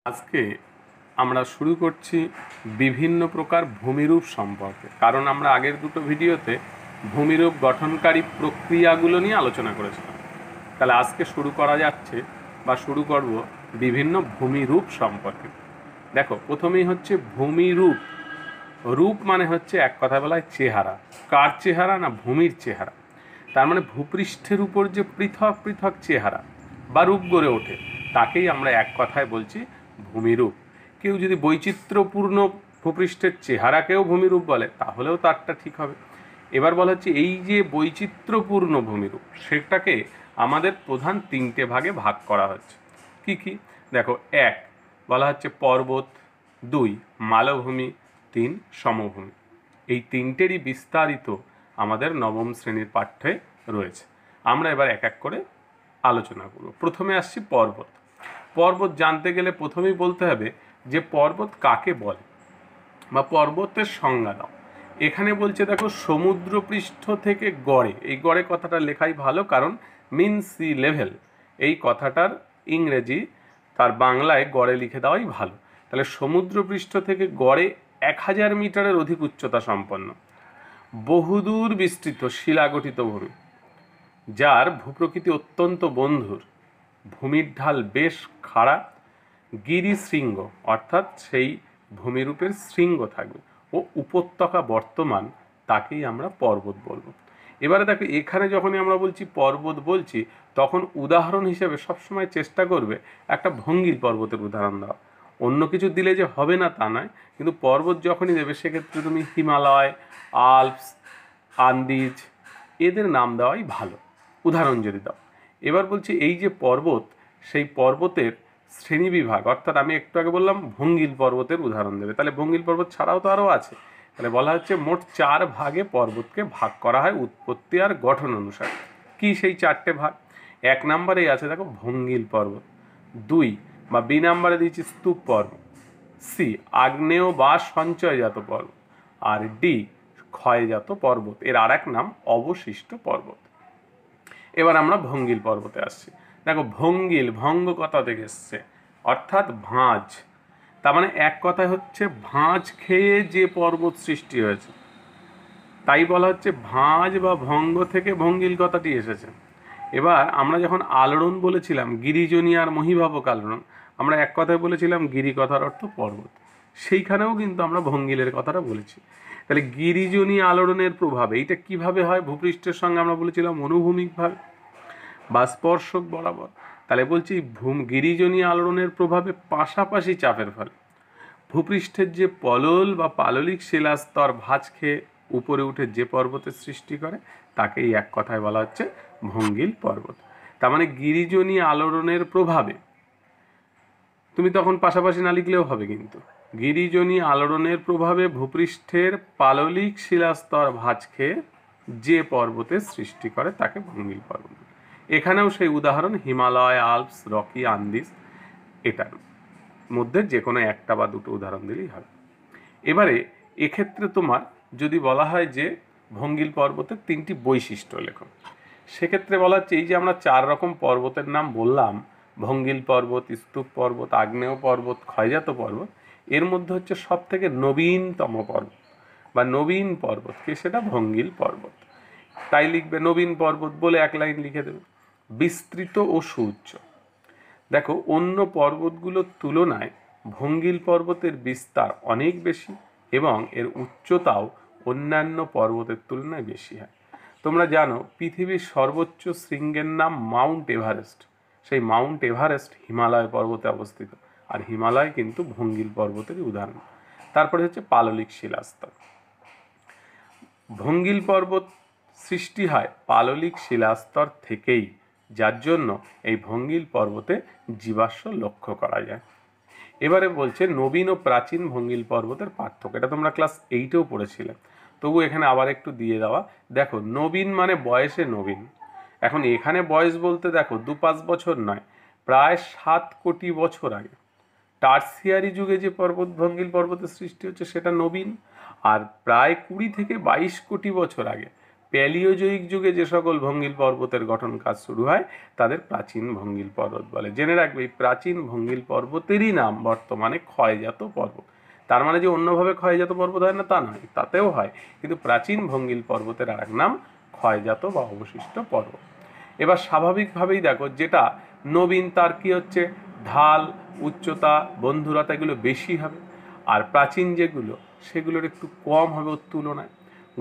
আজকে আমরা শুরু করছি বিভিন্ন প্রকার ভূমিরূপ সম্পর্কে, কারণ আমরা আগের দুটো ভিডিওতে ভূমিরূপ গঠনকারী প্রক্রিয়াগুলো নিয়ে আলোচনা করেছিলাম। তাহলে আজকে শুরু করা যাচ্ছে বা শুরু করব বিভিন্ন ভূমিরূপ সম্পর্কে। দেখো, প্রথমেই হচ্ছে ভূমিরূপ। রূপ মানে হচ্ছে এক কথায় বলা হয় চেহারা। কার চেহারা? না, ভূমির চেহারা। তার মানে ভূপৃষ্ঠের উপর যে পৃথক পৃথক চেহারা বা রূপ গড়ে ওঠে তাকেই আমরা এক কথায় বলছি ভূমিরূপ। কেউ যদি বৈচিত্র্যপূর্ণ ভূপৃষ্ঠের চেহারাকেও ভূমিরূপ বলে তাহলেও তারটা ঠিক হবে। এবার বলা হচ্ছে এই যে বৈচিত্র্যপূর্ণ ভূমিরূপ সেটাকে আমাদের প্রধান তিনটে ভাগে ভাগ করা হচ্ছে। কি কি? দেখো, এক বলা হচ্ছে পর্বত, দুই মালভূমি, তিন সমভূমি। এই তিনটেরই বিস্তারিত আমাদের নবম শ্রেণীর পাঠ্যে রয়েছে। আমরা এবার এক এক করে আলোচনা করব। প্রথমে আসছি পর্বত। পর্বত জানতে গেলে প্রথমেই বলতে হবে যে পর্বত কাকে বলে বা পর্বতের সংজ্ঞা দাও। এখানে বলছে দেখো, সমুদ্রপৃষ্ঠ থেকে গড়ে, এই গড়ে কথাটা লেখাই ভালো, কারণ মিন সি লেভেল এই কথাটার ইংরেজি তার বাংলায় গড়ে লিখে দেওয়াই ভালো। তাহলে সমুদ্রপৃষ্ঠ থেকে গড়ে 1000 মিটারের অধিক উচ্চতা সম্পন্ন বহুদূর বিস্তৃত শিলাগঠিত ভূমি, যার ভূপ্রকৃতি অত্যন্ত বন্ধুর, ভূমির ঢাল বেশ খাড়া, গিরিশৃঙ্গ অর্থাৎ সেই ভূমিরূপের শৃঙ্গ থাকবে ও উপত্যকা বর্তমান, তাকেই আমরা পর্বত বলবো। এবারে দেখো, এখানে যখনই আমরা বলছি পর্বত বলছি তখন উদাহরণ হিসেবে সবসময় চেষ্টা করবে একটা ভঙ্গিল পর্বতের উদাহরণ দেওয়া। অন্য কিছু দিলে যে হবে না তা নয়, কিন্তু পর্বত যখনই দেবে সেক্ষেত্রে তুমি হিমালয়, আল্পস, আন্দিজ এদের নাম দেওয়াই ভালো, উদাহরণ যদি দাও। এবার বলছি এই যে পর্বত, সেই পর্বতের শ্রেণীবিভাগ, অর্থাৎ আমি একটু আগে বললাম ভঙ্গিল পর্বতের উদাহরণ দেবে, তাহলে ভঙ্গিল পর্বত ছাড়াও তো আরও আছে। তাহলে বলা হচ্ছে মোট 4 ভাগে পর্বতকে ভাগ করা হয় উৎপত্তি আর গঠন অনুসারে। কি সেই 4টে ভাগ? 1 নম্বরেই আছে দেখো ভঙ্গিল পর্বত, 2 বা বি নম্বরে দিয়েছি স্তূপ পর্বত, সি আগ্নেয় বা সঞ্চয়জাত পর্বত, আর ডি ক্ষয়জাত পর্বত, এর আর এক নাম অবশিষ্ট পর্বত। এবার আমরা ভঙ্গিল পর্বতে আসছি। দেখো, ভঙ্গিল ভঙ্গ কথা থেকে এসছে, অর্থাৎ ভাঁজ। তার মানে এক কথায় হচ্ছে ভাঁজ খেয়ে যে পর্বত সৃষ্টি হয়েছে, তাই বলা হচ্ছে ভাঁজ বা ভঙ্গ থেকে ভঙ্গিল কথাটি এসেছে। এবার আমরা যখন আলোড়ন বলেছিলাম, গিরিজনী আর মহীভাবক আলোড়ন, আমরা এক কথায় বলেছিলাম গিরি কথার অর্থ পর্বত, সেইখানেও কিন্তু আমরা ভঙ্গিলের কথাটা বলেছি। তাহলে গিরিজনী আলোড়নের প্রভাবে এইটা কিভাবে হয়? ভূপৃষ্ঠের সঙ্গে আমরা বলেছিলাম অনুভূমিকভাবে বা স্পর্শক বরাবর। তাহলে বলছি গিরিজনী আলোড়নের প্রভাবে পাশাপাশি চাপের ফলে ভূপৃষ্ঠের যে পলল বা পাললিক শিলাস্তর ভাঁজ খেয়ে উপরে উঠে যে পর্বতের সৃষ্টি করে তাকেই এক কথায় বলা হচ্ছে ভঙ্গিল পর্বত। তার মানে গিরিজনী আলোড়নের প্রভাবে, তুমি তখন পাশাপাশি না লিখলেও হবে, কিন্তু গিরিজনী আলোড়নের প্রভাবে ভূপৃষ্ঠের পাললিক শিলাস্তর ভাঁজ খেয়ে যে পর্বতের সৃষ্টি করে তাকে ভঙ্গিল পর্বত। এখানেও সেই উদাহরণ হিমালয়, আল্পস, রকি, আন্দিজ, এটার মধ্যে যে কোনো একটা বা দুটো উদাহরণ দিলেই হবে। এবারে এক্ষেত্রে তোমার যদি বলা হয় যে ভঙ্গিল পর্বতের 3টি বৈশিষ্ট্য লেখো, সেক্ষেত্রে বলা হচ্ছে এই যে আমরা 4 রকম পর্বতের নাম বললাম, ভঙ্গিল পর্বত, স্তূপ পর্বত, আগ্নেয় পর্বত, ক্ষয়জাত পর্বত, এর মধ্যে হচ্ছে সব থেকে নবীনতম পর্বত বা নবীন পর্বত কে, সেটা ভঙ্গিল পর্বত। তাই লিখবে নবীন পর্বত বলে 1 লাইন লিখে দেবে। বিস্তৃত ও সুউচ্চ। দেখো, অন্য পর্বতগুলোর তুলনায় ভঙ্গিল পর্বতের বিস্তার অনেক বেশি এবং এর উচ্চতাও অন্যান্য পর্বতের তুলনায় বেশি হয়। তোমরা জানো পৃথিবীর সর্বোচ্চ শৃঙ্গের নাম মাউন্ট এভারেস্ট। সেই মাউন্ট এভারেস্ট হিমালয় পর্বতে অবস্থিত, আর হিমালয় কিন্তু ভঙ্গিল পর্বতেরই উদাহরণ। তারপরে হচ্ছে পাললিক শিলাস্তর। ভঙ্গিল পর্বত সৃষ্টি হয় পাললিক শিলাস্তর থেকেই, যার জন্য এই ভঙ্গিল পর্বতে জীবাশ্ম লক্ষ্য করা যায়। এবারে বলছে নবীন ও প্রাচীন ভঙ্গিল পর্বতের পার্থক্য। এটা তোমরা ক্লাস 8এও পড়েছিলে, তবু এখানে আবার একটু দিয়ে দেওয়া। দেখো, নবীন মানে বয়সে নবীন। এখন এখানে বয়স বলতে দেখো 2-5 বছর নয়, প্রায় 7 কোটি বছর আগে টার্সিয়ারি যুগে যে পর্বত ভঙ্গিল পর্বতের সৃষ্টি হচ্ছে সেটা নবীন। আর প্রায় 20 থেকে 22 কোটি বছর আগে প্যালিওজয়িক যুগে যে সকল ভঙ্গিল পর্বতের গঠন কাজ শুরু হয় তাদের প্রাচীন ভঙ্গিল পর্বত বলে। জেনে রাখবে এই প্রাচীন ভঙ্গিল পর্বতেরই নাম বর্তমানে ক্ষয়জাত পর্বত। তার মানে যে অন্যভাবে ক্ষয়জাত পর্বত হয় না তা নয়, তাতেও হয়, কিন্তু প্রাচীন ভঙ্গিল পর্বতের আরেক নাম ক্ষয়জাত বা অবশিষ্ট পর্বত। এবার স্বাভাবিকভাবেই দেখো যেটা নবীন তার কি হচ্ছে ঢাল, উচ্চতা, বন্ধুরতা এগুলো বেশি হবে, আর প্রাচীন যেগুলো সেগুলোর একটু কম হবে ওর তুলনায়।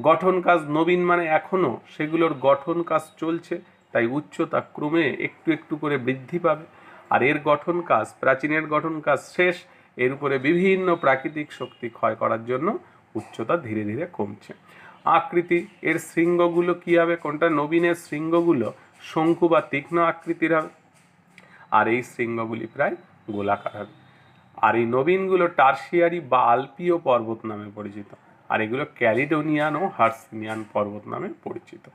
গঠন কাজ নবীন মানে এখনো সেগুলোর গঠন কাজ চলছে, তাই উচ্চতা ক্রমে একটু একটু করে বৃদ্ধি পাবে। আর এর গঠন কাজ, প্রাচীনের গঠন কাজ শেষ, এর উপরে বিভিন্ন প্রাকৃতিক শক্তি ক্ষয় করার জন্য উচ্চতা ধীরে ধীরে কমছে। আকৃতি, এর শৃঙ্গগুলো কি হবে, কোনটা নবীনের শৃঙ্গগুলো শঙ্কু বা তীক্ষ্ণ আকৃতির হবে, আর এই শৃঙ্গগুলি প্রায় গোলাকার হবে। আর এই নবীনগুলো টার্সিয়ারি বা আলপীয় পর্বত নামে পরিচিত, আর এগুলো ক্যালিডোনিয়ান ও হার্সিনিয়ান পর্বত নামে পরিচিত।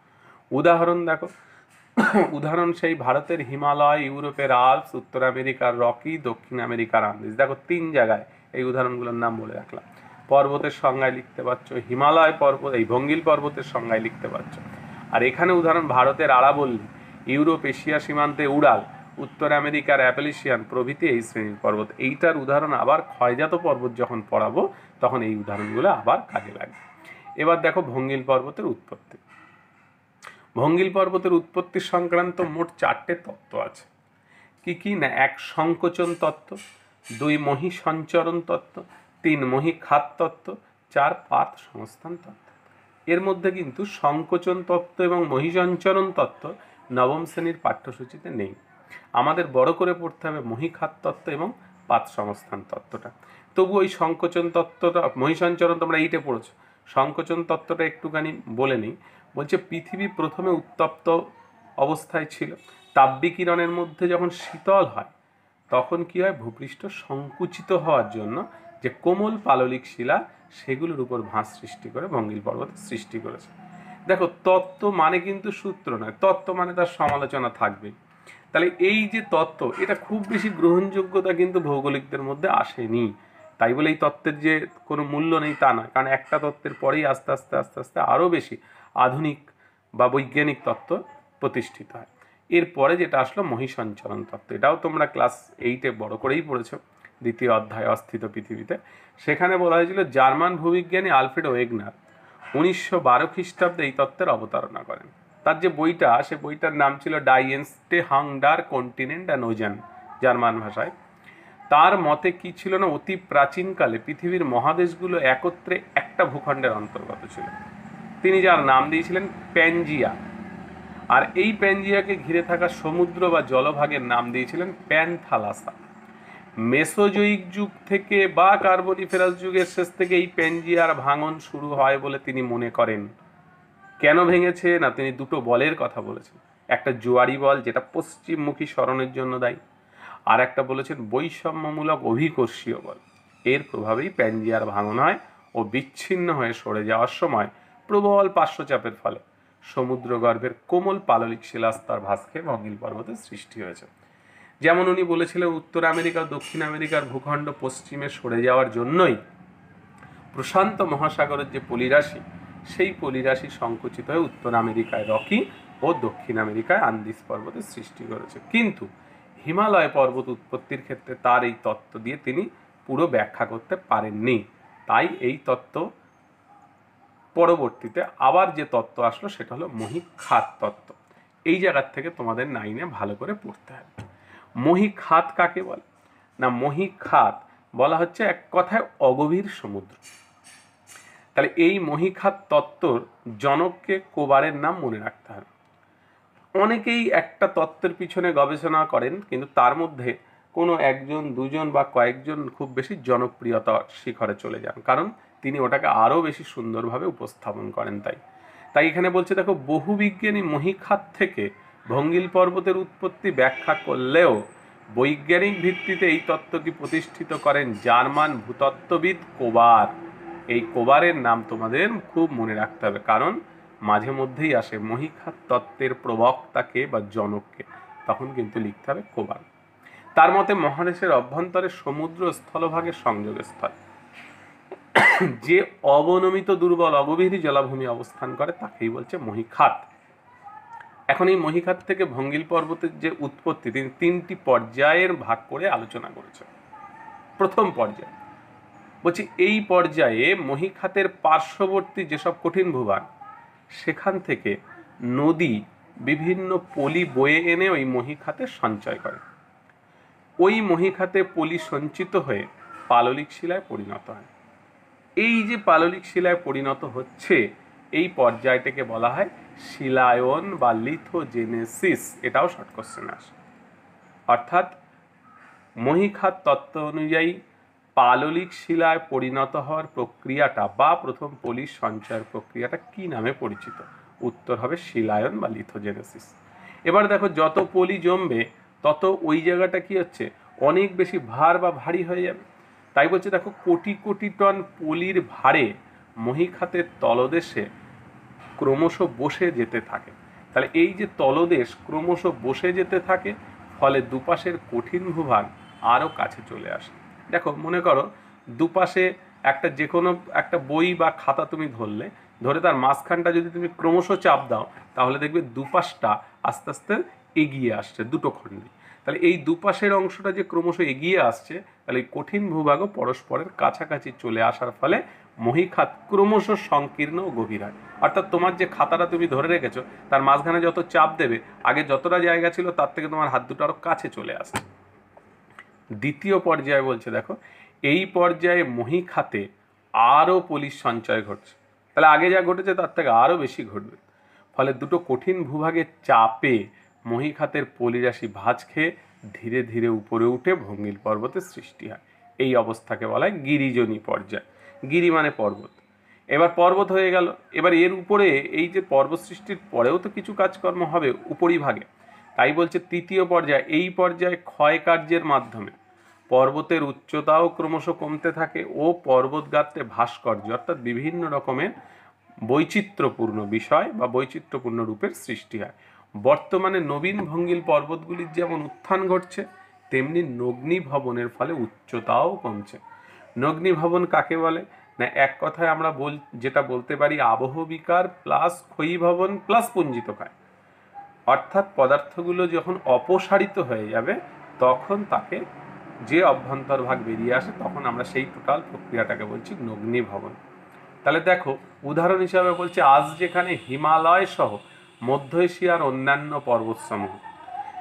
উদাহরণ দেখো, উদাহরণ সেই ভারতের হিমালয়, ইউরোপের আল্পস, উত্তর আমেরিকার রকি, দক্ষিণ আমেরিকার আন্দিজ। দেখো 3 জায়গায় এই উদাহরণগুলোর নাম বলে রাখলাম। পর্বতের সংজ্ঞায় লিখতে পারছো, হিমালয় পর্বত এই ভঙ্গিল পর্বতের সংজ্ঞায় লিখতে পারছো। আর এখানে উদাহরণ ভারতের আরাবল্লী, ইউরোপ এশিয়া সীমান্তে উড়াল, উত্তর আমেরিকার অ্যাপেলিশিয়ান প্রভৃতি এই শ্রেণীর পর্বত। এইটার উদাহরণ আবার ক্ষয়জাত পর্বত যখন পড়াবো তখন এই উদাহরণগুলো আবার কাজে লাগবে। এবার দেখো ভঙ্গিল পর্বতের উৎপত্তি। ভঙ্গিল পর্বতের উৎপত্তি সংক্রান্ত মোট 4টে তত্ত্ব আছে। কি কি না, 1 সংকোচন তত্ত্ব, 2 মহী সঞ্চরণ তত্ত্ব, 3 মহী খাত তত্ত্ব, 4 পাত সংস্থান তত্ত্ব। এর মধ্যে কিন্তু সংকোচন তত্ত্ব এবং মহী সঞ্চরণ তত্ত্ব নবম শ্রেণীর পাঠ্যসূচিতে নেই। আমাদের বড় করে পড়তে হবে মহী খাত তত্ত্ব এবং পাত সংস্থান তত্ত্বটা। তবু ওই সংকোচন তত্ত্বটা, মহী সঞ্চরণ তোমরা এইটে পড়েছো, সংকোচন তত্ত্বটা একটুখানি বলে নিই। বলছে পৃথিবী প্রথমে উত্তপ্ত অবস্থায় ছিল, তাপবিকিরণের মধ্যে যখন শীতল হয় তখন কি হয়, ভূপৃষ্ঠ সংকুচিত হওয়ার জন্য যে কোমল পাললিক শিলা সেগুলোর উপর ভাঁজ সৃষ্টি করে ভঙ্গিল পর্বত সৃষ্টি করেছে। দেখো তত্ত্ব মানে কিন্তু সূত্র নয়, তত্ত্ব মানে তার সমালোচনা থাকবে। তাহলে এই যে তত্ত্ব, এটা খুব বেশি গ্রহণযোগ্যতা কিন্তু ভৌগোলিকদের মধ্যে আসেনি। তাই বলে এই তত্ত্বের যে কোনো মূল্য নেই তা নয়, কারণ একটা তত্ত্বের পরেই আস্তে আস্তে আস্তে আস্তে আরও বেশি আধুনিক বা বৈজ্ঞানিক তত্ত্ব প্রতিষ্ঠিত হয়। এরপরে যেটা আসলো মহী সঞ্চরণ তত্ত্ব, এটাও তোমরা ক্লাস 8-এ বড় করেই পড়েছো, 2য় অধ্যায় অস্থিত পৃথিবীতে। সেখানে বলা হয়েছিল জার্মান ভূবিজ্ঞানী আলফ্রেড ওয়েগনার 1912 খ্রিস্টাব্দে এই তত্ত্বের অবতারণা করেন। তার যে বইটা, সে বইটার নাম ছিল Die Entstehung der Kontinente and Ozeane, German ভাষায়। তার মতে কি ছিল না, অতি প্রাচীনকালে পৃথিবীর মহাদেশগুলো একত্রে একটা ভূখণ্ডের অন্তর্গত ছিল। তিনি যার নাম দিয়েছিলেন প্যানজিয়া, আর এই প্যানজিয়াকে ঘিরে থাকা সমুদ্র বা জলভাগের নাম দিয়েছিলেন প্যানথালাসা। মেসোজয়িক যুগ থেকে বা কার্বনিফেরাস যুগের শেষ থেকে এই প্যানজিয়ার ভাঙন শুরু হয় বলে তিনি মনে করেন। কেন ভেঙেছে না, তিনি 2টো বলের কথা বলেছেন। একটা জোয়ারি বল যেটা পশ্চিমমুখী সরণের জন্য দায়ী, আর একটা বলেছেন বৈষম্যমূলক অভিকর্ষীয় বল। এর প্রভাবেই প্যানজিয়ার ভাঙন হয় ও বিচ্ছিন্ন হয়ে সরে যাওয়ার সময় প্রবল পার্শ্বচাপের ফলে সমুদ্রগর্ভের কোমল পাললিক শিলাস্তর ভাঁজ খেয়ে ভঙ্গিল পর্বতের সৃষ্টি হয়েছে। যেমন উনি বলেছিলেন উত্তর আমেরিকা ও দক্ষিণ আমেরিকার ভূখণ্ড পশ্চিমে সরে যাওয়ার জন্যই প্রশান্ত মহাসাগরের যে পলিরাশি, সেই পলিরাশি সংকুচিত হয়ে উত্তর আমেরিকায় রকি ও দক্ষিণ আমেরিকায় আন্দিজ পর্বতের সৃষ্টি করেছে। কিন্তু হিমালয় পর্বত উৎপত্তির ক্ষেত্রে তার এই তত্ত্ব দিয়ে তিনি পুরো ব্যাখ্যা করতে পারেননি। তাই এই তত্ত্ব পরবর্তীতে আবার যে তত্ত্ব আসলো সেটা হলো মহী খাত তত্ত্ব। এই জায়গার থেকে তোমাদের 9-এ ভালো করে পড়তে হবে। মহী খাত কাকে বলে না, মহী খাত বলা হচ্ছে এক কথায় অগভীর সমুদ্র। তাহলে এই মহী খাত তত্ত্বর জনককে কোবারের নাম মনে রাখতে হবে। অনেকেই একটা তত্ত্বের পিছনে গবেষণা করেন, কিন্তু তার মধ্যে কোনো 1জন 2জন বা কয়েকজন খুব বেশি জনপ্রিয়তা শিখরে চলে যান, কারণ তিনি ওটাকে আরও বেশি সুন্দরভাবে উপস্থাপন করেন। তাই এখানে বলছে দেখো, বহু বিজ্ঞানী মহী খাত থেকে ভঙ্গিল পর্বতের উৎপত্তি ব্যাখ্যা করলেও বৈজ্ঞানিক ভিত্তিতে এই তত্ত্বটি প্রতিষ্ঠিত করেন জার্মান ভূতত্ত্ববিদ কোবার। এই কোবারের নাম তোমাদের খুব মনে রাখতে হবে, কারণ মাঝে মধ্যেই আসে মহী খাত তত্ত্বের প্রবক্তাকে বা জনককে, তখন কিন্তু লিখতে হবে কোবার। তার মতে মহাদেশের অভ্যন্তরে সমুদ্র স্থলভাগের সংযোগস্থল। যে অবনমিত দুর্বল অগভীর জলাভূমি অবস্থান করে তাকেই বলছে মহীখাত। এখন এই মহীখাত থেকে ভঙ্গিল পর্বতের যে উৎপত্তি তিনি 3টি পর্যায়ের ভাগ করে আলোচনা করেছেন। প্রথম পর্যায় বলছি, এই পর্যায়ে মহীখাতের পার্শ্ববর্তী যেসব কঠিন ভূভাগ সেখান থেকে নদী বিভিন্ন পলি বয়ে এনে ওই মহীখাতে সঞ্চয় করে। ওই মহীখাতে পলি সঞ্চিত হয়ে পাললিক শিলায় পরিণত হয়। এই যে পাললিক শিলায় পরিণত হচ্ছে এই পর্যায়টাকে বলা হয় শিলায়ন বা লিথোজেনেসিস। এটাও শর্ট কোশ্চেনে আসে। অর্থাৎ মহীখাত তত্ত্ব অনুযায়ী পাললিক শিলায় পরিণত হওয়ার প্রক্রিয়াটা বা প্রথম পলি সঞ্চয়ের প্রক্রিয়াটা কি নামে পরিচিত? উত্তর হবে শিলায়ন বা লিথোজেনেসিস। এবার দেখো, যত পলি জমবে তত ওই জায়গাটা কি হচ্ছে, অনেক বেশি ভার বা ভারী হয়ে যাবে। তাই বলছে দেখো, কোটি কোটি টন পলির ভারে মহীখাতের তলদেশে ক্রমশ বসে যেতে থাকে। তাহলে এই যে তলদেশ ক্রমশ বসে যেতে থাকে, ফলে দুপাশের কঠিন ভূভাগ আরও কাছে চলে আসে। দেখো, মনে করো দুপাশে একটা যে কোনো একটা বই বা খাতা তুমি ধরে তার মাঝখানটা যদি তুমি ক্রমশ চাপ দাও, তাহলে দেখবে দুপাশটা আস্তে আস্তে এগিয়ে আসছে দুটো খণ্ডে। তাহলে এই দুপাশের অংশটা যে ক্রমশ এগিয়ে আসছে, তাহলে এই কঠিন ভূভাগও পরস্পরের কাছাকাছি চলে আসার ফলে মহীখাত ক্রমশ সংকীর্ণ ও গভীর হয়। অর্থাৎ তোমার যে খাতাটা তুমি ধরে রেখেছো তার মাঝখানে যত চাপ দেবে, আগে যতটা জায়গা ছিল তার থেকে তোমার হাত দুটো আরো কাছে চলে আসে। দ্বিতীয় পর্যায়ে বলছে দেখো, এই পর্যায়ে মহীখাতে আরও পলির সঞ্চয় ঘটছে। তাহলে আগে যা ঘটেছে তার থেকে আরও বেশি ঘটবে। ফলে দুটো কঠিন ভূভাগের চাপে মহীখাতের পলিরাশি ভাঁজ খেয়ে ধীরে ধীরে উপরে উঠে ভঙ্গিল পর্বতের সৃষ্টি হয়। এই অবস্থাকে বলা হয় গিরিজনী পর্যায়। গিরি মানে পর্বত। এবার পর্বত হয়ে গেল। এবার এর উপরে এই যে পর্বত সৃষ্টির পরেও তো কিছু কাজকর্ম হবে উপরিভাগে। তাই বলছে তৃতীয় পর্যায়ে, এই পর্যায়ে ক্ষয় কার্যের মাধ্যমে পর্বতের উচ্চতাও ক্রমশ কমতে থাকে ও পর্বত গাত্রে ভাস্কর্য অর্থাৎ বিভিন্ন রকমের বৈচিত্র্যপূর্ণ বিষয় বা বৈচিত্র্যপূর্ণ রূপের সৃষ্টি হয়। বর্তমানে নবীন ভঙ্গিল পর্বতগুলির যেমন উত্থান ঘটছে, তেমনি নগ্নি ভবনের ফলে উচ্চতাও কমছে। নগ্নি ভবন কাকে বলে না, এক কথায় আমরা যেটা বলতে পারি আবহবিকার প্লাস ক্ষয়ীভবন প্লাস পুঞ্জিতকায়। অর্থাৎ পদার্থগুলো যখন অপসারিত হয়ে যাবে তখন তাকে যে অভ্যন্তর ভাগ বেরিয়ে আসে, তখন আমরা সেই টোটাল প্রক্রিয়াটাকে বলছি নগ্নি ভবন। তাহলে দেখো, উদাহরণ হিসাবে বলছে, আজ যেখানে হিমালয় সহ মধ্য এশিয়ার অন্যান্য পর্বতসমূহ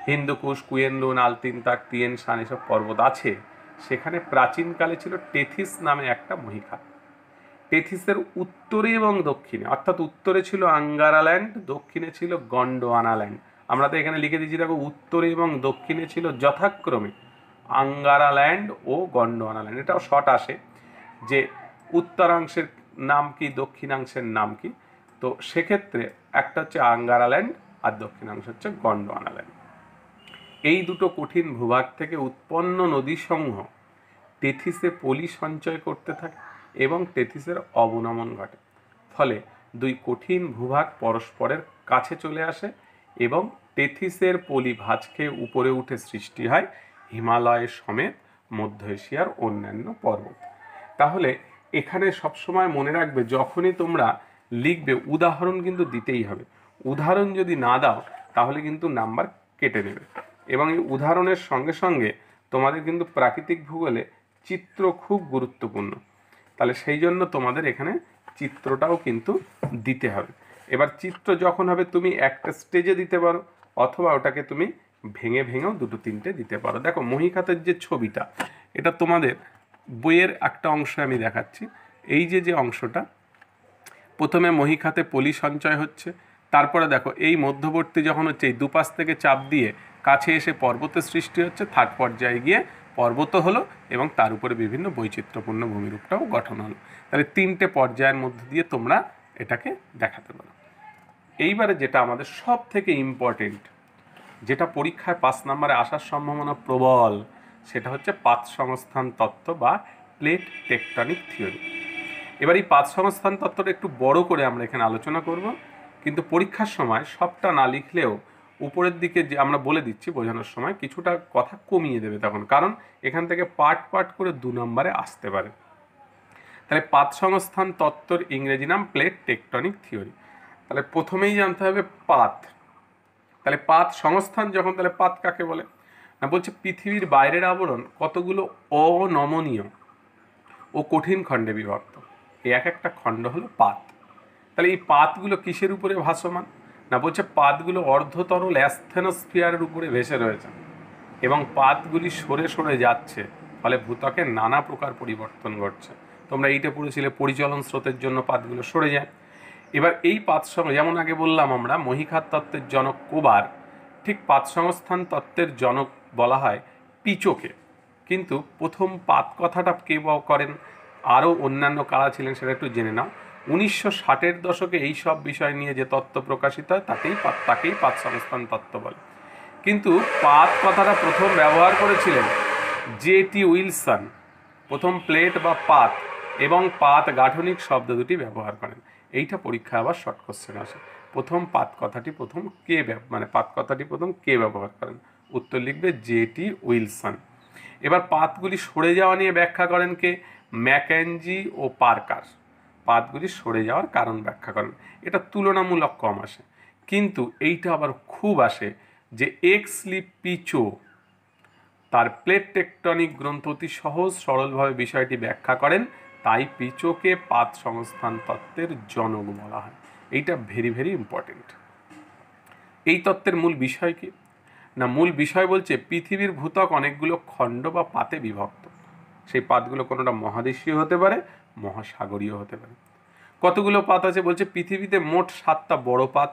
হিন্দুকুশ, কুয়েনলুন, আলতিনতাক, টিয়েন শান এসব পর্বত আছে, সেখানে প্রাচীনকালে ছিল টেথিস নামে একটা মহীখাত। টেথিসের উত্তরে এবং দক্ষিণে, অর্থাৎ উত্তরে ছিল আঙ্গারাল্যান্ড, দক্ষিণে ছিল গন্ডোয়ানাল্যান্ড। আমরা তো এখানে লিখে দিচ্ছি দেখো, উত্তরে এবং দক্ষিণে ছিল যথাক্রমে আঙ্গারাল্যান্ড ও গন্ডোয়ানাল্যান্ড। এটাও শর্ট আসে যে উত্তরাংশের নাম কি, দক্ষিণাংশের নাম কি। তো সেক্ষেত্রে একটা হচ্ছে আঙ্গারাল্যান্ড আর দক্ষিণাংশ হচ্ছে গন্ডোয়ানাল্যান্ড। এই দুটো কঠিন ভূভাগ থেকে উৎপন্ন নদীসমূহ টেথিসে পলি সঞ্চয় করতে থাকে এবং টেথিসের অবনমন ঘটে। ফলে দুই কঠিন ভূভাগ পরস্পরের কাছে চলে আসে এবং টেথিসের পলি ভাঁজ খেয়ে উপরে উঠে সৃষ্টি হয় হিমালয়ের সমেত মধ্য এশিয়ার অন্যান্য পর্বত। তাহলে এখানে সবসময় মনে রাখবে, যখনই তোমরা লিখবে উদাহরণ কিন্তু দিতেই হবে। উদাহরণ যদি না দাও তাহলে কিন্তু নাম্বার কেটে নেবে। এবং এই উদাহরণের সঙ্গে সঙ্গে তোমাদের কিন্তু প্রাকৃতিক ভূগোলে চিত্র খুব গুরুত্বপূর্ণ। তাহলে সেই জন্য তোমাদের এখানে চিত্রটাও কিন্তু দিতে হবে। এবার চিত্র যখন হবে তুমি একটা স্টেজে দিতে পারো, অথবা ওটাকে তুমি ভেঙে ভেঙেও দুটো তিনটে দিতে পারো। দেখো, মহীখাতের যে ছবিটা, এটা তোমাদের বইয়ের একটা অংশ আমি দেখাচ্ছি। এই যে অংশটা, প্রথমে মহীখাতে পলি সঞ্চয় হচ্ছে, তারপরে দেখো এই মধ্যবর্তী যখন হচ্ছে, এই দুপাশ থেকে চাপ দিয়ে কাছে এসে পর্বতের সৃষ্টি হচ্ছে, থার্ড পর্যায়ে গিয়ে পর্বত হলো এবং তার উপরে বিভিন্ন বৈচিত্র্যপূর্ণ ভূমিরূপটাও গঠন হলো। তাহলে তিনটে পর্যায়ের মধ্যে দিয়ে তোমরা এটাকে দেখাতে পারো। এইবারে যেটা আমাদের সব থেকে ইম্পর্টেন্ট, যেটা পরীক্ষায় 5 নম্বরে আসার সম্ভাবনা প্রবল, সেটা হচ্ছে পাত সংস্থান তত্ত্ব বা প্লেট টেকটনিক থিওরি। এবার এই পাত সংস্থান তত্ত্বটা একটু বড় করে আমরা এখানে আলোচনা করব, কিন্তু পরীক্ষার সময় সবটা না লিখলেও উপরের দিকে যে আমরা বলে দিচ্ছি বোঝানোর সময় কিছুটা কথা কমিয়ে দেবে তখন, কারণ এখান থেকে পার্ট পার্ট করে 2 নম্বরে আসতে পারে। তাহলে পাত সংস্থান তত্ত্বর ইংরেজি নাম প্লেট টেকটনিক থিওরি। তাহলে প্রথমেই জানতে হবে পাত। তাহলে পাত সংস্থান যখন, তাহলে পাত কাকে বলে না, বলছে পৃথিবীর বাইরের আবরণ কতগুলো অনমনীয় ও কঠিন খণ্ডে বিভক্ত, এই এক একটা খণ্ড হলো পাত। তাহলে এই পাতগুলো কিসের উপরে ভাসমান না, বলছে পাতগুলো অর্ধতরল অ্যাসথেনোস্ফিয়ারের উপরে ভেসে রয়েছে এবং পাতগুলি সরে সরে যাচ্ছে, ফলে ভূত্বকের নানা প্রকার পরিবর্তন ঘটছে। তোমরা এইটা পড়েছিলে, পরিচলন স্রোতের জন্য পাতগুলো সরে যায়। এবার এই পাত যেমন আগে বললাম আমরা মহীখাত তত্ত্বের জনক কোবার, ঠিক পাত সংস্থান তত্ত্বের জনক বলা হয় পিচোকে। কিন্তু প্রথম পাত কথাটা কে করেন, আরও অন্যান্য কারা ছিলেন সেটা একটু জেনে নাও। 1960-এর দশকে এই সব বিষয় নিয়ে যে তত্ত্ব প্রকাশিত হয় তাকেই পাত সংস্থান তত্ত্ব বলে। কিন্তু পাত কথাটা প্রথম ব্যবহার করেছিলেন জে.টি. উইলসন। প্রথম প্লেট বা পাত এবং পাত গাঠনিক শব্দ দুটি ব্যবহার করেন। এইটা পরীক্ষায় আবার শর্ট কোশ্চেন আসে। প্রথম পাত কথাটি প্রথম কে ব্যবহার করেন, উত্তর লিখবে জে.টি. উইলসন। এবার পাতগুলি সরে যাওয়া নিয়ে ব্যাখ্যা করেন কে, ম্যাকেঞ্জি ও পার্কার। পাতগুলি সরে যাওয়ার কারণ ব্যাখ্যা করেন। এটা তুলনামূলক কম আসে, কিন্তু এইটা আবার খুব আসে যে এক্সলি পিচো তার প্লেট টেকটনিক গ্রন্থ অতি সহজ সরলভাবে বিষয়টি ব্যাখ্যা করেন, তাই পিচোকে পাত সংস্থান তত্ত্বের জনক বলা হয়। এইটা ভেরি ভেরি ইম্পর্টেন্ট। এই তত্ত্বের মূল বিষয় কি না, মূল বিষয় বলছে পৃথিবীর ভূত্বক অনেকগুলো খণ্ড বা পাতে বিভক্ত। সেই পাতগুলো কোনোটা মহাদেশীয় হতে পারে, মহাসাগরীয় হতে পারে। কতগুলো পাত আছে বলছে, পৃথিবীতে মোট 7টা বড় পাত,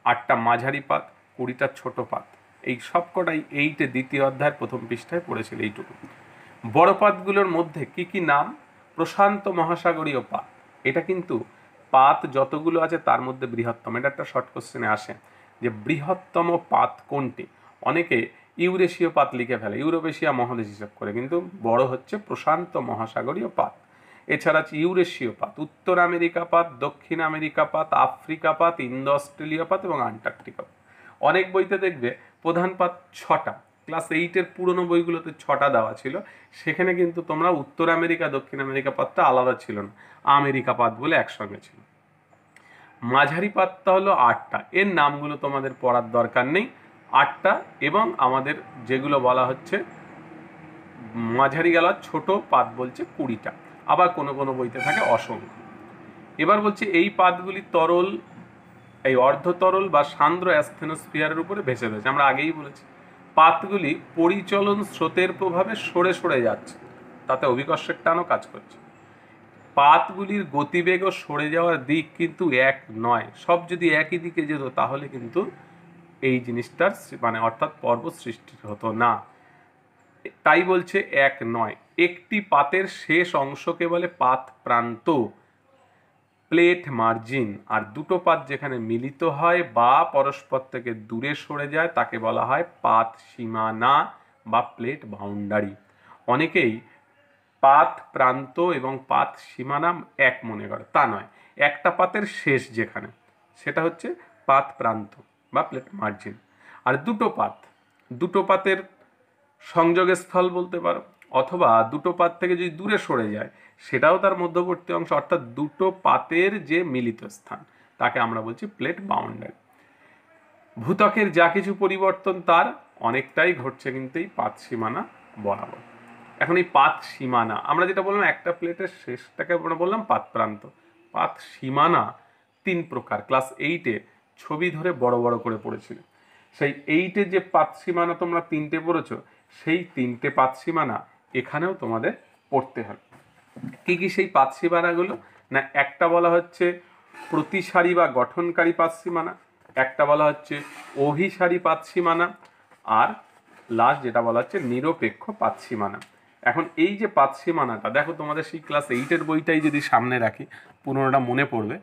8টা মাঝারি পাত, 20টা ছোট পাত। এই সব কটাই এইটে দ্বিতীয় অধ্যায়ের প্রথম পৃষ্ঠায় পড়েছিল এইটুকু। বড় পাতগুলোর মধ্যে কি কি নাম, প্রশান্ত মহাসাগরীয় পাত, এটা কিন্তু পাত যতগুলো আছে তার মধ্যে বৃহত্তম। এটা একটা শর্ট কোশ্চেনে আসে যে বৃহত্তম পাত কোনটি। অনেকে ইউরেশীয় পাত লিখে ফেলে, ইউরোপ এশিয়া মহাদেশ হিসাব করে, কিন্তু বড় হচ্ছে প্রশান্ত মহাসাগরীয় পাত। এছাড়া আছে ইউরেশীয় পাত, উত্তর আমেরিকা পাত, দক্ষিণ আমেরিকা পাত, আফ্রিকা পাত, ইন্দো অস্ট্রেলিয়া পাত এবং আন্টার্কটিকা পাত। অনেক বইতে দেখবে প্রধান পাত 6টা, ক্লাস 8-এর পুরনো বইগুলোতে 6টা দেওয়া ছিল। সেখানে কিন্তু তোমরা উত্তর আমেরিকা দক্ষিণ আমেরিকা পাতটা আলাদা ছিল না, আমেরিকা পাত বলে একসঙ্গে ছিল। মাঝারি পাতটা হলো 8টা, এর নামগুলো তোমাদের পড়ার দরকার নেই, 8টা। এবং আমাদের যেগুলো বলা হচ্ছে মাঝারি গেলা ছোট পাত বলছে 20টা, আবার কোনো কোনো বইতে থাকে অসংখ্য। এবার বলছে এই পাতগুলি তরল, এই অর্ধতরল বা সান্দ্র অ্যাসথেনোস্ফিয়ারের উপরে ভেসে রয়েছে। আমরা আগেই বলেছি পাতগুলি পরিচলন স্রোতের প্রভাবে সরে সরে যাচ্ছে, তাতে অভিকর্ষের টানও কাজ করছে। পাতগুলির গতিবেগ ও সরে যাওয়ার দিক কিন্তু এক নয়। সব যদি একই দিকে যেত তাহলে কিন্তু এই জিনিসটার অর্থাৎ পর্বত সৃষ্টি হতো না। তাই বলছে এক নয়। একটি পাতের শেষ অংশকে বলে পাত প্রান্ত, প্লেট মার্জিন। আর দুটো পাত যেখানে মিলিত হয় বা পরস্পর থেকে দূরে সরে যায় তাকে বলা হয় পাত সীমানা বা প্লেট বাউন্ডারি। অনেকেই পাত প্রান্ত এবং পাত সীমানা এক মনে করে, তা নয়। একটা পাতের শেষ যেখানে, সেটা হচ্ছে পাত প্রান্ত বা প্লেট মার্জিন। আর দুটো পাতের সংযোগস্থল বলতে পারো, অথবা দুটো পাত থেকে যদি দূরে সরে যায় সেটাও তার মধ্যবর্তী অংশ, অর্থাৎ দুটো পাতের যে মিলিত স্থান তাকে আমরা বলছি প্লেট বাউন্ডারি। ভূত্বকের যা কিছু পরিবর্তন তার অনেকটাই ঘটছে কিন্তু এই পাত সীমানা বরাবর। এখন এই পাত সীমানা আমরা যেটা বললাম, একটা প্লেটের শেষটাকে আমরা বললাম পাত প্রান্ত। পাত সীমানা 3 প্রকার, ক্লাস 8-এ ছবি ধরে বড় বড় করে পড়েছিল। সেই 8-এ যে পাত সীমানা তোমরা 3টে পড়েছো, সেই 3টে পাত সীমানা এখানেও তোমাদের পড়তে হবে। কি কি সেই পাত সীমানাগুলো না, একটা বলা হচ্ছে প্রতিসারি বা গঠনকারী পাত সীমানা, একটা বলা হচ্ছে অভিসারী পাত সীমানা, আর লাস্ট যেটা বলা হচ্ছে নিরপেক্ষ পাত সীমানা। এখন এই যে পাত সীমানাটা দেখো, তোমাদের সেই ক্লাস 8-এর বইটাই যদি সামনে রাখি পুরোনোটা মনে পড়বে।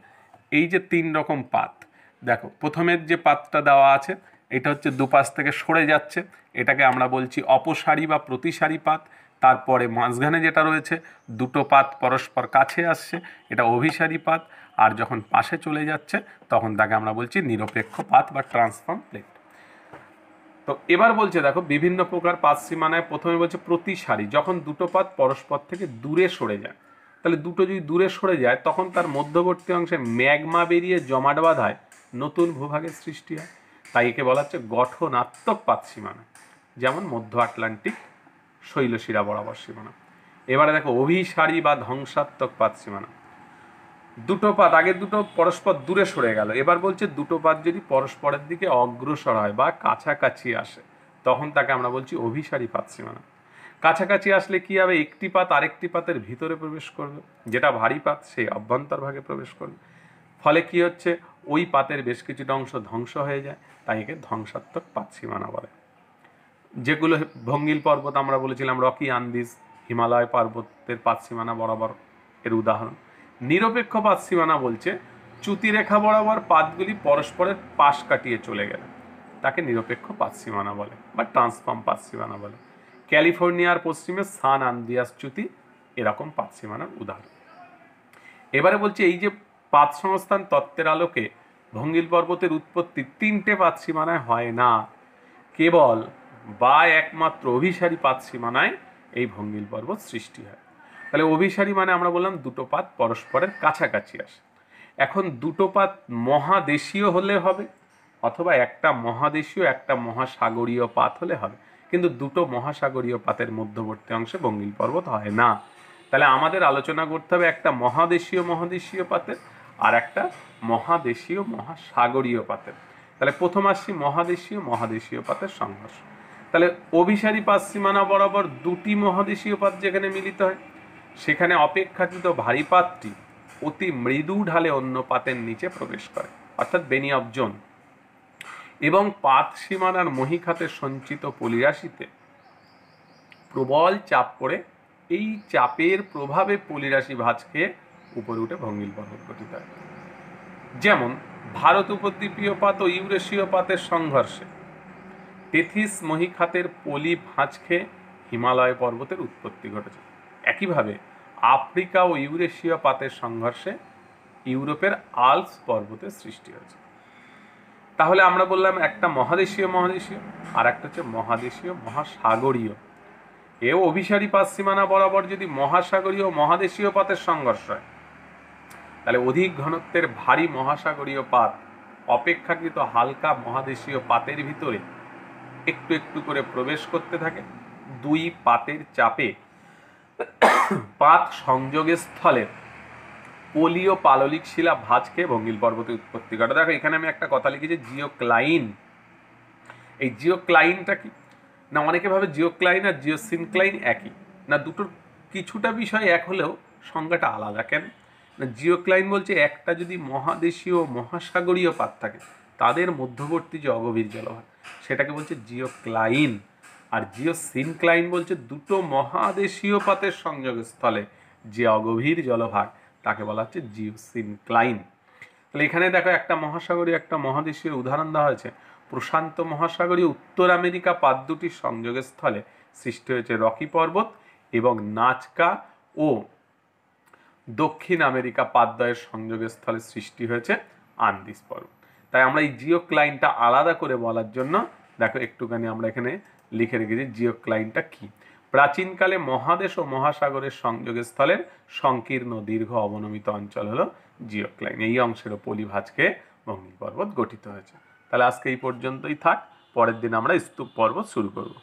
এই যে 3 রকম পাত দেখো, প্রথমের যে পাতটা দেওয়া আছে এটা হচ্ছে দুপাশ থেকে সরে যাচ্ছে, এটাকে আমরা বলছি অপসারী বা প্রতিসারী পাত। তারপরে মাঝখানে যেটা রয়েছে দুটো পাত পরস্পর কাছে আসছে, এটা অভিসারী পাত। আর যখন পাশে চলে যাচ্ছে তখন তাকে আমরা বলছি নিরপেক্ষ পাত বা ট্রান্সফর্ম প্লেট। তো এবার বলছে দেখো বিভিন্ন প্রকার পাত সীমানায় প্রথমে বলছে প্রতিসারী, যখন দুটো পাত পরস্পর থেকে দূরে সরে যায়। তাহলে দুটো যদি দূরে সরে যায় তখন তার মধ্যবর্তী অংশে ম্যাগমা বেরিয়ে জমাট বাঁধায় নতুন ভূভাগের সৃষ্টি হয়। তাই একে বলা হচ্ছে গঠনাত্মক পাত সীমানা, যেমন মধ্য আটলান্টিক শৈলশিরা বরাবর সীমানা। এবারে দেখো অভিসারী বা ধ্বংসাত্মক পাত সীমানা। দুটো পাত, আগের দুটো পরস্পর দূরে সরে গেল, এবার বলছে দুটো পাত যদি পরস্পরের দিকে অগ্রসর হয় বা কাছাকাছি আসে তখন তাকে আমরা বলছি অভিসারী পাত সীমানা। কাছাকাছি আসলে কি হবে, একটি পাত আরেকটি পাতের ভিতরে প্রবেশ করবে, যেটা ভারী পাত সেই অভ্যন্তরভাগে প্রবেশ করবে, ফলে কি হচ্ছে ওই পাতের বেশ কিছুটা অংশ ধ্বংস হয়ে যায়, তাই একে ধ্বংসাত্মক পাত সীমানা বলে। যেগুলো ভঙ্গিল পর্বত আমরা বলেছিলাম, রকি আন্দিজ হিমালয় পর্বতের পাত সীমানা বরাবর এর উদাহরণ। নিরপেক্ষ পাত সীমানা বলছে চ্যুতিরেখা বরাবর পাতগুলি পরস্পরের পাশ কাটিয়ে চলে গেলে তাকে নিরপেক্ষ পাত সীমানা বলে বা ট্রান্সফর্ম পাত সীমানা বলে। ক্যালিফোর্নিয়ার পশ্চিমে সান আন্দ্রিয়াস চ্যুতি এরকম পাত সীমানার উদাহরণ। এবারে বলছে এই যে পাত সংস্থান তত্ত্বের আলোকে ভঙ্গিল পর্বতের উৎপত্তি তিনটে পাত সীমানায় হয় না, কেবল বা একমাত্র অভিসারী পাত সীমানায় এই ভঙ্গিল পর্বত সৃষ্টি হয়। তাহলে অভিসারী মানে আমরা বললাম দুটো পাত পরস্পরের কাছাকাছি আসে। এখন দুটো পাত মহাদেশীয় হলে হবে, অথবা একটা মহাদেশীয় একটা মহাসাগরীয় পাত হলে হবে, কিন্তু দুটো মহাসাগরীয় পাতের মধ্যবর্তী অংশে ভঙ্গিল পর্বত হয় না। তাহলে আমাদের আলোচনা করতে হবে একটা মহাদেশীয় পাতের আর একটা মহাসাগরীয় পাতের। তাহলে প্রথম আসছি মহাদেশীয় পাতের সংঘর্ষ। তাহলে অভিসারী পাত সীমানা বরাবর দুটি মহাদেশীয় পাত যেখানে মিলিত হয় সেখানে অপেক্ষাকৃত ভারী পাতটি অতি মৃদু ঢালে অন্য পাতের নিচে প্রবেশ করে, অর্থাৎ বেনি অফ জোন, এবং পাত সীমানার মহীখাতে সঞ্চিত পলিরাশিতে প্রবল চাপ পড়ে এই চাপের প্রভাবে পলিরাশি ভাঁজ খেয়ে উপরে উঠে ভঙ্গিল পর্বত গঠিত হয়। যেমন ভারত উপদ্বীপীয় পাত ও ইউরেশীয় পাতের সংঘর্ষে টেথিস মহীখাতের পলি ভাঁজ খেয়ে হিমালয় পর্বতের উৎপত্তি ঘটেছে। একইভাবে আফ্রিকা ও ইউরেশীয় পাতের সংঘর্ষে ইউরোপের আল্পস পর্বতের সৃষ্টি হয়েছে। তাহলে আমরা বললাম একটা মহাদেশীয় আর একটা হচ্ছে মহাসাগরীয়। এও অভিসারী পাত সীমানা বরাবর যদি মহাসাগরীয় মহাদেশীয় পাতের সংঘর্ষ হয় তাহলে অধিক ঘনত্বের ভারী মহাসাগরীয় পাত অপেক্ষাকৃত হালকা মহাদেশীয় পাতের ভিতরে একটু একটু করে প্রবেশ করতে থাকে। দুই পাতের চাপে পাত সংযোগের স্থলে পলীয় পাললিক শিলা ভাঁজ খেয়ে ভঙ্গিল পর্বতে উৎপত্তি ঘটে। দেখো এখানে আমি একটা কথা লিখেছি জিওক্লাইন। এই জিওক্লাইনটা কি না, অনেকে ভাবে জিওক্লাইন আর জিওসিনক্লাইন একই, না দুটোর কিছুটা বিষয় এক হলেও সংজ্ঞাটা আলাদা। কেন না, জিওক্লাইন বলছে একটা যদি মহাদেশীয় মহাসাগরীয় পাত থাকে তাদের মধ্যবর্তী যে অগভীর জলভাগ সেটাকে বলছে জিওক্লাইন, আর জিওসিনক্লাইন বলছে দুটো মহাদেশীয় পাতের সংযোগস্থলে যে অগভীর জলভাগ তাকে বলা হচ্ছে জিওসিনক্লাইন। তাহলে এখানে দেখো একটা মহাসাগরীয় একটা মহাদেশীয় উদাহরণ দেওয়া হয়েছে। প্রশান্ত মহাসাগরীয় উত্তর আমেরিকা পাত দুটির সংযোগের স্থলে সৃষ্টি হয়েছে রকি পর্বত, এবং নাজকা ও দক্ষিণ আমেরিকা পাতদ্বয়ের সংযোগের স্থলে সৃষ্টি হয়েছে আন্দিজ পর্বত। তাই আমরা এই জিওক্লাইনটা আলাদা করে বলার জন্য দেখো একটুখানি আমরা এখানে লিখে রেখেছি জিওক্লাইনটা কি। প্রাচীনকালে মহাদেশ ও মহাসাগরের সংযোগের স্থলের সংকীর্ণ দীর্ঘ অবনমিত অঞ্চল হলো জিওক্লাইন। এই অংশেরও পলি ভাঁজ খেয়ে ভঙ্গিল পর্বত গঠিত হয়েছে। তাহলে আজকে এই পর্যন্তই থাক, পরের দিন আমরা স্তূপ পর্বত শুরু করব।